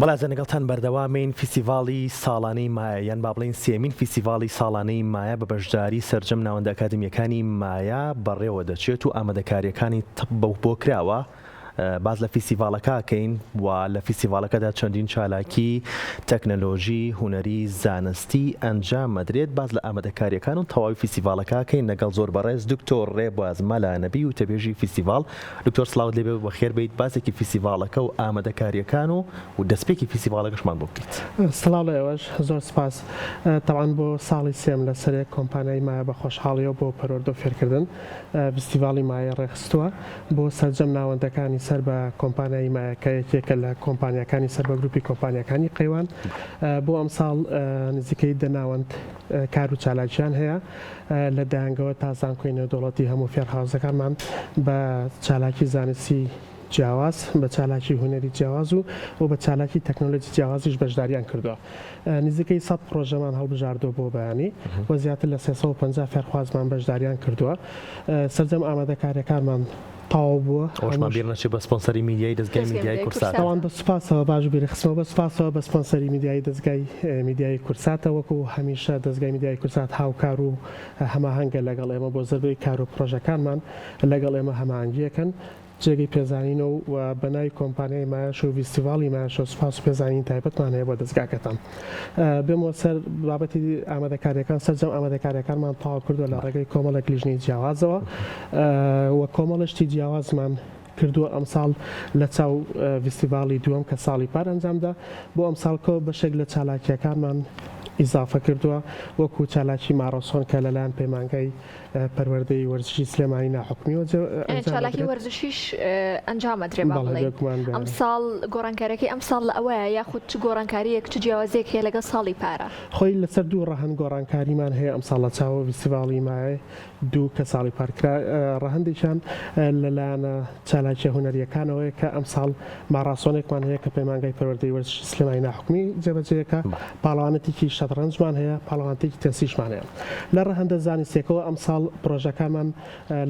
بەڵێن لەگەڵتان بەردەوامین فیستیڤاڵی ساڵانەی مایە یان با بڵێن سێمین فیستیڤاڵی ساڵانەی مایە بە بەشداری سەرجەم ناوەندە ئەکادمیەکانی مایە بەڕێوە دەچێت و ئامادەکاریەکانی بۆ کراوە. باز لە فیستیڤاڵەکەکەین و لە فیستیڤاڵەکەدا چەندین چالاکی تەکنەلۆژی هوەری زانستی ئەنجام مەدرێت. باز لە ئامادەکاریەکان و تەواوی فیستیڤاڵەکەکەین لەگەڵ زۆر بەڕێز دکتۆر ڕێبواز مەلانەبی و تەبێژی فیستیڤاڵ. دکتۆر سڵاوت لێبێ بەخێر بێیت باسێکی فیستیڤاڵەکە و ئامادەکاریەکان و دەستپێکی فیستیڤاڵەکەشمان بۆ بکەیت. سڵاو لە ئێوەش زۆر سپاس. تەوان بۆ ساڵی سێم لەسەر کۆمپانیای مایە بە خۆشحاڵیەوە بۆ پەروەردە فێرکردن فیستیڤاڵی مایە ڕێخستووە بۆ سەرجەم ناوەندەکانی سەر بە کۆمپانیای مایەکە یەکێکە لە کۆمپانیەکانی سەر بە گروپی کۆمپانیەکانی قەیوان. بۆ ئەم ساڵ نزیکەی دەناوەند کار و چالاکیان هەیە لە دایانگەوە تا زانکۆی نێودەوڵەتی هەموو فێرخوازەکانمان بە چالاکی زانستی جیاواز، بە چالاکی هوەری جیاواز و بە چالاکی تەکنۆلۆژی جیاوازیش بەشداریان کردووە. نزیکەی 100 پرۆژەمان هەڵبژاردووە بۆ بەیانی و زیاتر لە 350 فێرخوازمان بەشداریان کردووە. سەرجەم ئامادەکاریەکانمان تاو بووە. ئەوشمان بیر نەچێت بە سپۆنسەری میدیای دەستگای میدیای کورسات. تاوان بە سوپاسەوە باش بیرخستەوە بە سوپاسەوە بە سپۆنسەری میدیای دەستگای میدیای کورساتە وەکو هەمیشە دەستگای میدیای کورسات هاوکار و هەماهەنگە لەگەڵ ئێمە بۆ زەربەی کار و پرۆژەکانمان لەگەڵ ئێمە هەماهەنگیەکەن. جێگەی پێزانینەوە و بەناوی کۆمپانیای مایەش و فیستیڤاڵی مایەش و سوپاس و پێزانین تایبەتمان هەیە بۆ دەستگاکەتان. بێمەوە سەر بابەتی ئامادەکاریەکان. سەرجەم ئامادەکاریەکانمان تەواو کردووە لە ڕێگەی کۆمەڵێک لیژنەی جیاوازەوە و کۆمەڵشتی جیاوازمان کردووە ئەمساڵ لە چاو فیستیڤاڵی دووەم کە ساڵی پار ئەنجامدا. بۆ ئەمساڵکە بەشێک لە چالاکیەکانمان ئیزافە کردووە وەکو چالاکی مارۆسۆن کە لەلایەن پەیمانگای پەروەردەی وەرزشی سلێمانی ناحوکمیەوە چالاکی وەرزشیش ئەنجامەدرێ ئەم ساڵ گۆڕانکاریەکەی ئەم ساڵ لە ئەوەیە یاخود چ گۆڕانکاریەک چ جیاوازێک هەیە لەگەڵ ساڵی پارە. خۆی لەسەر دوو ڕەهەن گۆڕانکاریمان هەیە ئەم ساڵ لە چاوە فیستیڤاڵی مایە دوو کە ساڵی پارکرا. ڕەهەندێکیان لەلایەنە چالاکیە هوەریەکانەوەی کە ئەم ساڵ ماراسۆنێکمان هەیە کە پەیمانگای پەروەردەی وەرزشی سلێمانی ناحوکمی جێبەجێیەکە. پاڵەوانێتێکی شەترەنجمان هەیە، پاڵەوانێتێکی تەنسیشمان هەیە. لە ڕەهەندە زانستیەکەوە ئەم ساڵ پرۆژەکانمان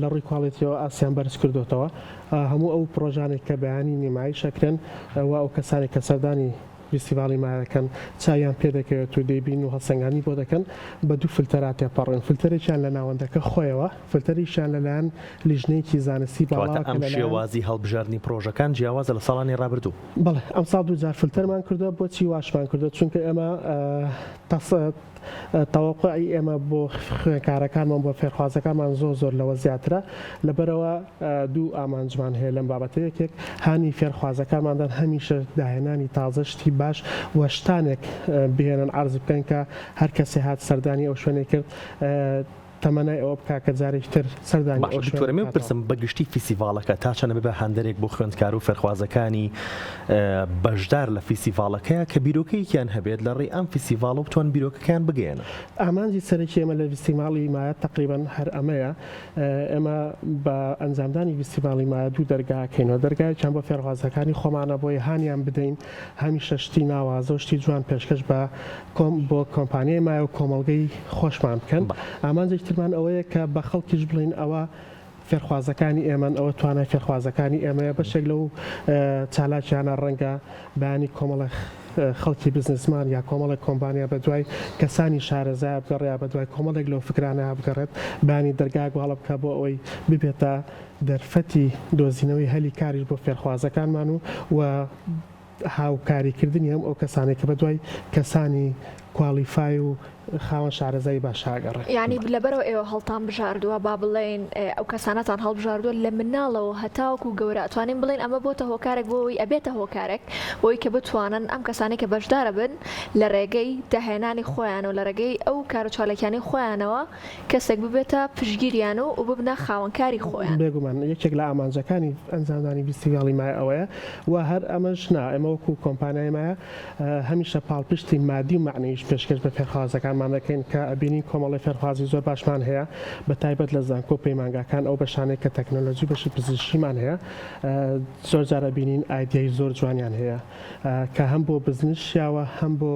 لە ڕووی کواڵیتیەوە ئاسیان بەرز کردوتەوە. هەموو ئەو پرۆژانێک کە بەیانی نمایی شەکرن و ئەو کەسانی کە سەردانی فیستیڤاڵی مایەکەن چایان پێ دەکەوێت و دەیبین و هەڵسەنگانی بۆ دەکەن بە دوو فلتەرات تێپەڕێن. فلتەرێکیان لە ناوەندەکە خۆیەوە، فلتەریشیان لەلایەن لیژنەیەکی زانستی باڵا. ئەم شێوازی هەڵبژاردننی پرۆژەکان جیاوازە لە ساڵانی ڕابردوو. بەڵێ ئەم ساڵ دووجار فلتەرمان کردووە. بۆچی واشمان کردو؟ چونکە ئێمە تەوەقعی ئێمە بۆ خوێنکارەکانمان بۆ فێرخوازەکانمان زۆر لەوە زیاترە. لەبەرەوە دوو ئامانجمان هەیە لەم بابەتە. یەکێک هانی فێرخوازەکانماندان هەمیشە داهێنانی تازە شتی باش وەشتانێک بهێنن عرض بکەن کە هەر کەسێ هات سەردانی ئەو شوێنێ کرد تەمەنای ئەوە بکا کە جارێکتر سەردانی دکتۆرەمێ بپرسم بەگشتی فیستیڤاڵەکە تا چەنە ببە هەندێک بۆ خوێندکار و فێرخوازەکانی بەشدار لە فیستیڤاڵەکەیە کە بیرۆکەیەکیان هەبێت لە ڕێی ئەم فیستیڤاڵ و بتوان بیرۆکەکان بگەێنن. ئامانجی سەرەکی ئێمە لە فیستیڤاڵی مایە تقریباً هەر ئەمەیە. ئێمە بە ئەنجامدانی فیستیڤاڵی مایە دوو دەرگاکەینەوە. دەرگایەکیان بۆ فێرخوازەکانی خۆمانە بۆی هانیان بدەین هەمیشە شتی ناوازە و شتی جوان پێشکەش بۆ کۆمپانیای مایە و کۆمەڵگەی خۆشمان بکەن. ئامانجێکترمان ئەوەیە کە بە خەڵکیش بڵین ئەوە فێرخوازەکانی ئێمەن، ئەوە توانای فێرخوازەکانی ئێمەیە. بەشێک لەو چالاکیانە ڕەنگە بەیانی کۆمەڵە خەڵکی بزنسمان یا کۆمەڵێک کۆمپانیا بە دوای کەسانی شارەزای بگەڕێ بە دوای کۆمەڵێک لەو فکرانە بگەڕێت بانی دەرگا گواڵە بکە بۆ ئەوەی ببێتە دەرفەتی دۆزینەوەی هەلی کاریش بۆ فێرخوازەکانمان و هاوکاریکردنی ئەو کەسانی کە بە دوای کەسانی کوالیفای و خاوەن شارەزای باشاگەڕێ. یعنی لەبەرەوە ئێوە هەڵتان بژاردووە با بڵێن ئەو کەسانەتان هەڵبژاردووە لە مناڵەوە هەتاوکو گەورە ئەتوانین بڵێن ئەمە بۆتە هۆکارێک بۆەوەی ئەبێتە هۆکارێک بۆی کە بتوانن ئەم کەسانی کە بەشدارە بن لە ڕێگەی داهێنانی خۆیان و لە ڕێگەی ئەو کار و چالاکیانی خۆیانەوە کەسێک ببێتە پشگیریان و ببنە خاوەنکاری خۆیان. بێگومان یەکێک لە ئامانجەکانی ئەنجامدانی فیستیڤاڵی مایە ئەوەیە و هەر ئەمەش نا ئێمە وەکو کۆمپانیای مایە هەمیشە پاڵپشتی مادی و معنەیش پێشکەش بە فێرخوازەکانمان دەکەین کە ئەبینین کۆمەڵی فێرخوازی زۆر باشمان هەیە بە تایبەت لە زانکۆ پەیمانگاکان ئەو بەشانێک کە تەکنۆلۆژی بەشی پزیشکیمان هەیە. زۆر جارە بینین ئایدیای زۆر جوانیان هەیە کە هەم بۆ بزنسیاوە هەم بۆ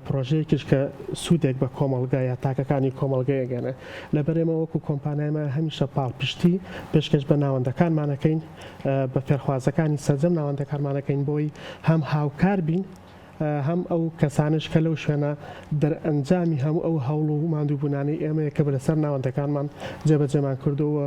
پرۆژەیەکیش کە سوودێک بە کۆمەڵگا یا تاکەکانی کۆمەڵگەیەگەنە. لەبەرێمە وەکو کۆمپانیایمە هەمیشە پاڵپشتی پێشکەش بە ناوەندەکانمانەکەین بە فێرخوازەکانی سەرجەم ناوەندەکانمانەکەین بۆی هەم هاوکار بین هەم ئەو کەسانش کە لەو شوێنە دەرئەنجامی هەموو ئەو هەوڵ و ماندووبوونانی ئێمەیە کە بەسەر ناوەندەکانمان جێبەجێمان کردووە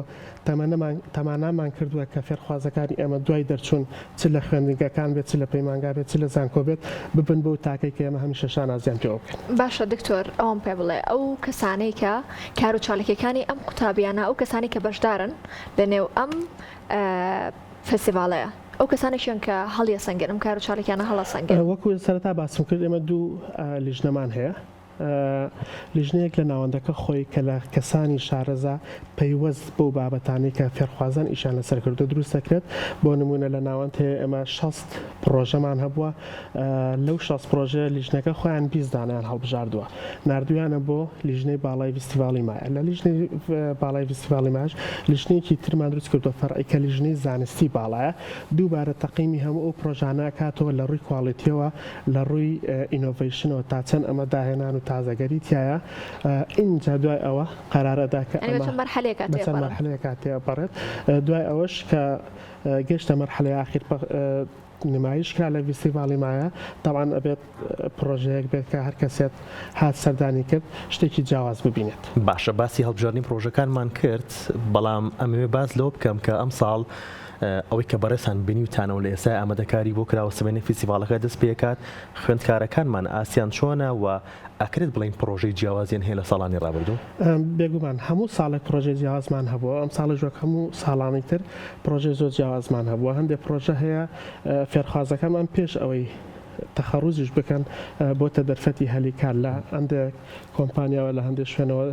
تەمانامان کردووە کە فێرخوازەکانی ئێمە دوای دەرچوون چ لە خوێندنگەکان بێت چ لە پەیمانگا بێت چ لە زانکۆ بێت ببن بەو تاکەی کە ئێمە هەمیشە شانازیان پێوە بکەین. باشە دکتۆر ئەوم پێ بڵێ ئەو کەسانەی کە کار و چالاکیەکانی ئەم قوتابیانە ئەو کەسانی کە بەشدارن لەنێو ئەم فستیڤالەیە ئەو کەسانێکیان کە هەڵیە سەنگن ئەم کار و چالاکیانە هەڵە سەنگن وەکو سەرەتا باسم کرد ئێمە دوو لیژنەمان هەیە لیژنەیەک لە ناوەندەکە خۆی کە لە کەسانی شارەزا پەیوەست بۆ بابەتانی کە فێرخوازان ئیشان لەسەر کردو دروست دەکرێت بۆ نمونە لە ناوەند هەیە ئێمە 60 پرۆژەمان هەبووە لەو 60 پرۆژە لیژنەکە خۆیان 20 دانیان هەڵبژاردووە نردویانە بۆ لیژنەی باڵای فستیڤاڵی مایە لە لیژنەی باڵای فستیڤاڵی ماش لیژنەیەکی ترمان دروست کردووە فەرعی کە لیژنەی زانستی باڵایە دووبارە تەقیمی هەموو ئەو پرۆژانە کاتەوە لە ڕووی کواڵیتیەوە لە ڕووی ئینۆڤیشنەوە تا چەند ئەمە داهێنان و تازەگەری تایە اینجا دوای ئەوە قەرارەدا کە مەرحەلەیە تێپەڕێت دوای ئەوەش کە گەشتە مەرحەلەی ئاخیر نمایشکرا لە فستیڤاڵی مایە تاوان ئەبێت پرۆژەیەک بێت کە هەر کەسێت هات سەردانی کرد شتێکی جیاواز ببینێت. باشە باسی هەڵبژاردننی پرۆژەکانمان کرد بەڵام ئەمەوێ باز لەوە بکەم کە ئەم ساڵ ئەوەی کە بەڕێسان بینیوتانەوە لە ئێستا ئامادەکاری بۆ کراوە سبەینی فستیڤالەکە دەست پێکات خوێندکارەکانمان ئاسیان چۆنە و ئەکرێت بڵین پرۆژەی جیاوازیان هەیە لە ساڵانی ڕابردوو بێگومان هەموو ساڵێک پرۆژەی جیاوازمان هەبووە ئەم ساڵش وەک هەموو ساڵانی تر پرۆژەی زۆر جیاوازمان هەبووە هەندێک پرۆژە هەیە فێرخوازەکەمان پێش ئەوەی تەخەڕوزیش بکەن بۆتە دەرفەتی هەلیکار لە هەندێک کۆمپانیاوە لە هەندێک شوێنەوە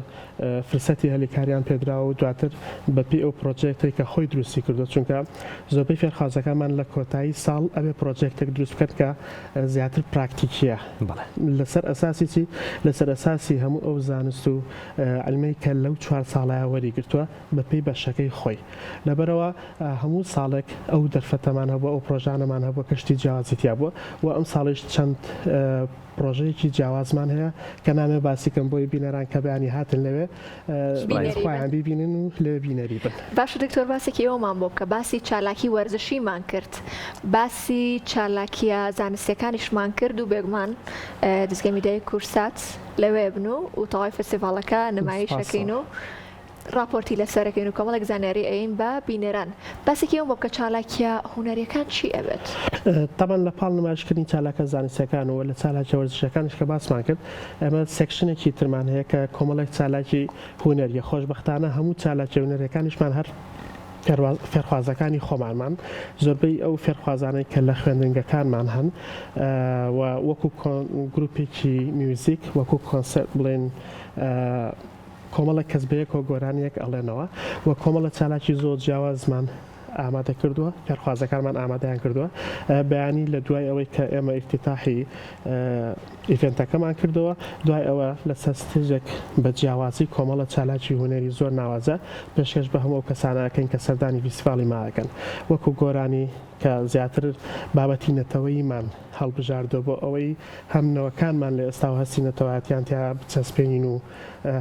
فرسەتی هەلیکاریان پێدراوە و دواتر بەپی ئەو پرۆژێکتێک کە خۆی دروستی کردو چونکە زۆربەی فێرخوازەکانمان لە کۆتایی ساڵ ئەبێ پرۆژێکتێک دروست بکەن کە زیاتر پراکتیکیە لەسەر ئەساسی چی لەسەر ئەساسی هەموو ئەو زانست و علمەی کە لەو 4 ساڵایە وەریگرتووە بەپی بەشەکەی خۆی لەبەرەوە هەموو ساڵێک ئەو دەرفەتەمان هەبووە ئەو پرۆژانەمان هەبووە کەشتی جیاوازیتیا بووە و ئەم ساڵش چەند پرۆژەیەکی جیاوازمان هەیە کە نامێ باسیکەم بۆی بینەران کە بەیانی هاتن لەوێ خۆیان بیبینن و لێ بینەری بن. باشە دکتۆر باسێکی ئەومان بۆ بکە باسی چالاکی وەرزشیمان کرد باسی چالاکیە زانستیەکانیشمان کرد و بێگومان دەستگای میدیای کورسات لەوێ بن و تەواوی فستیڤالەکە نمایشەکەین و راپۆرتی لەسەرەکەین و کۆمەڵێک زانیاری ئەین بە بینەران باسێکی ئەوم بۆ بکە چالاکیە هونەریەکان چی ئەبێت؟ تاوان لە پاڵ نمایشکردنی چالاکە زانستیەکانەوە لە چالاکی وەرزشەکانش کە باسمان کرد ئەمە سێکشنێکی ترمان هەیە کە کۆمەڵێک چالاکی هونەریە خۆشبەختانە هەموو چالاکی هونەریەکانیشمان هەر فێرخوازەکانی خۆمانمان زۆربەی ئەو فێرخوازانەی کە لە خوێندنگەکانمان هەن وەکو گروپێکی میوزیک وەکو کۆنسەرت بڵێن کۆمەڵە کەسبەیەک و گۆرانیەک ئەڵێنەوە و کۆمەڵە چالاکی زۆر جیاوازمان ئامادە کردووە فێرخوازەکانمان ئامادەیان کردووە بەیانی لە دوای ئەوەی کە ئێمە ئیفتتاحی ئیڤنتەکەمان کردەوە دوای ئەوە لەسەر ستێجێک بە جیاوازی کۆمەڵە چالاکی هونەری زۆر ناوازە پێشکەش بە هەموو کەسانەکەین کە سەردانی فستیڤاڵی ماکەن وەکو گۆرانی کە زیاتر بابەتی نەتەوەیمان هەڵبژاردۆ بۆ ئەوەی هەمنەوەکانمان لە ئێستا و هەستی نەتەوەاتیان تیا بچەسپێنین و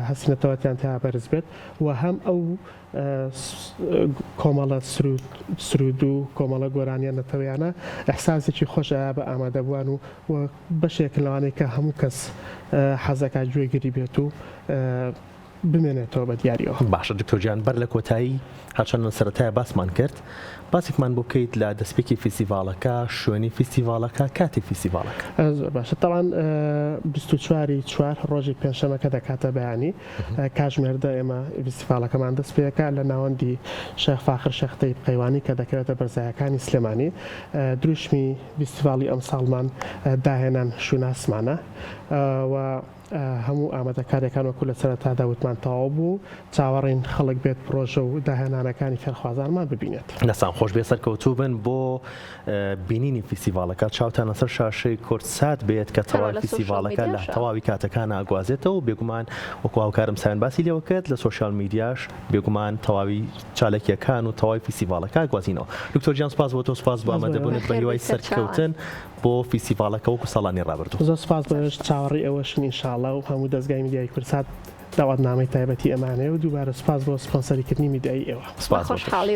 هەستی نەتەوەاتیان تیا بەرز بێت و هەم ئەو کۆمەڵە سرود و کۆمەڵە گۆرانیان نەتەوەیانە ئەحساسێکی خۆشە بە ئامادەبووان و بەشێک لەوانەیە کە هەموو کەس حەزەکە گوێگیری بێت و بمێنێتەوە بە دیاریەوە. باشە دکتۆر گیان بەر لە کۆتایی هەرچەندە سەرەتایە باسمان کرد باسێکمان بۆ بکەیت لە دەستپێکی فستیڤالەکە شوێنی فستیڤالەکە کاتی فستیڤالەکە. زۆر باشە تاوان 24 ڕۆژی پێنجشەمەکە دەکاتە بەیانی کاتژمێردە ئێمە فستیڤالەکەمان دەست پێەکە لە ناوەندی شێخ فاخر شێخ تەیب قەیوانی کە دەکەوێتە بەرزایەکانی سلێمانی دروشمی فستیڤاڵی ئەم ساڵمان داهێنان شوناسمانە و هەموو ئامادەکاریەکان وەکو لە سەرەتا داوتمان تەواو بوو چاوەڕێن خەڵک بێت پرۆژە و داهێنانەکانی فێرخوازانمان ببینێت. دەستان خۆش بێ سەرکەوتوو بن بۆ بینینی فستیڤالەکە چاوتانە سەر شاشەی کورسات بێت کە تەواوی فستیڤالەکە لە تەواوی کاتەکان ئاگوازێتەوە و بێگومان وەکو هاوکارم سایان باسی لێوە کرد لە سۆشیال میدیاش بێگومان تەواوی چالکیەکان و تەواوی فستیڤالەکە ئاگوازینەوە. دکتۆر گیان سپاس بۆ تۆ سپاس بۆ ئامادەبوونت بە هیوای سەرکەوتن بۆ فستیڤالەکە وەکو ساڵانی ڕابردوو. زۆر سپاس بۆش چاوەڕی ئەوەشن ئینشاڵڵا و هەموو دەستگای میدیای کورسات داواتنامەی تایبەتی ئەمانەیە و دووبارە سپاس بۆ سپۆنسەریکردنی میدیای ئێوە. خۆشحاڵی